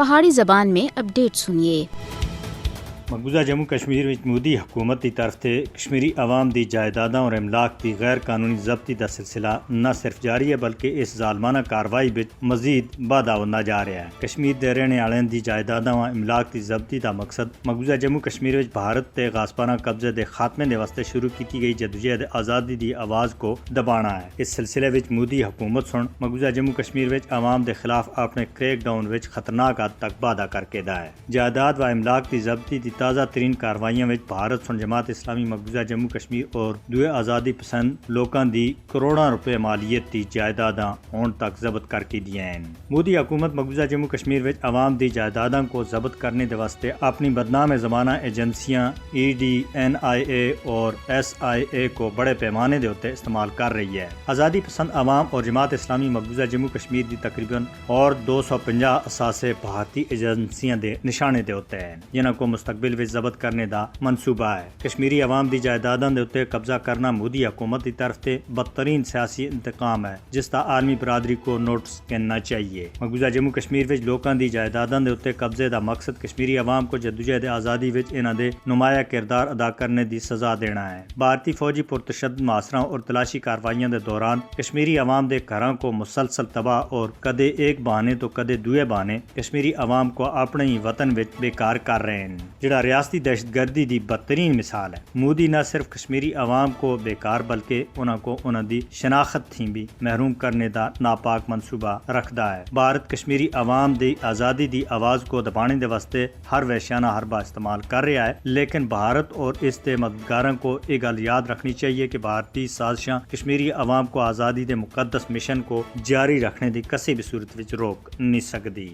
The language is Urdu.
پہاڑی زبان میں اپڈیٹ سنیے۔ مقبوضہ جموں کشمیر وچ مودی حکومت کی طرف سے کشمیری عوام دی جائیداداں اور املاک کی غیر قانونی ضبطی کا سلسلہ نہ صرف جاری ہے بلکہ اس ظالمانہ کاروائی وچ مزید بڑھدا ہوندا جا رہا ہے۔ کشمیر دے رہنے والوں دی جائیداداں و املاک کی ضبطی کا مقصد مقبوضہ جموں کشمیر وچ بھارت تے غاصبانہ قبضے دے خاتمے دے واسطے شروع کی گئی جدوجہد آزادی دی آواز کو دبانا ہے۔ اس سلسلے وچ مودی حکومت سن مقبوضہ جموں کشمیر وچ عوام دے خلاف اپنے کریک ڈاؤن وچ خطرناک حد تک بادہ کر کے دا ہے۔ جائیداد و املاک کی ضبطی دی تازہ ترین کاروائیاں وچ بھارت سن جماعت اسلامی مقبوضہ جموں کشمیر اور دوے آزادی پسند لوکاں دی کروڑاں روپے مالیت دی جائیداداں ہون تک ضبط کر کے دیاں ہیں۔ مودی حکومت مقبوضہ جموں کشمیر وچ عوام دی جائیداداں کو ضبط کرنے دے واسطے اپنی بدنام زمانہ ایجنسیاں ED NIA اور SIA کو بڑے پیمانے دے اوتے استعمال کر رہی ہے۔ آزادی پسند عوام اور جماعت اسلامی مقبوضہ جموں کشمیر دی تقریباً اور 250 اثاثے بھارتی ایجنسیاں دے نشانے دے ہوتے ہیں جنہاں کو مستقبل وچ ضبط کرنے دا منصوبہ ہے۔ کشمیری عوام دی جائیداداں دے اوتے قبضہ کرنا مودی حکومت کی طرف سے بدترین سیاسی انتقام ہے جس دا عالمی برادری کو نوٹس کرنا چاہیے۔ مقبوضہ جموں کشمیر وچ لوکاں دی جائیداداں دے اوتے قبضے دا مقصد کشمیری عوام کو جدوجہد آزادی وچ انہاں دے نمایاں کردار ادا کرنے دی سزا دینا ہے۔ بھارتی فوجی پرتشدد محاصروں اور تلاشی کاروائیاں دے دوران کشمیری عوام دے گھراں کو مسلسل تباہ اور کدے ایک بہانے تو کدے دوئے بہانے کشمیری عوام کو اپنے ہی وطن وچ بیکار کر رہے ہیں، جڑا ریاستی دہشت گردی دی بدترین مثال ہے۔ مودی نہ صرف کشمیری عوام کو بیکار بلکہ انہاں کو انہاں دی شناخت تھی بھی محروم کرنے دا ناپاک منصوبہ رکھدا ہے۔ بھارت کشمیری عوام دی آزادی دی آواز کو دبانے دے واسطے ہر وحشیانہ حربہ استعمال کر رہا ہے، لیکن بھارت اور اس دے مددگاراں کو یہ گل یاد رکھنی چاہیے کہ بھارتی سازشاں کشمیری عوام کو آزادی دے مقدس مشن کو جاری رکھنے دی کسی بھی صورت وچ روک نہیں سکدی۔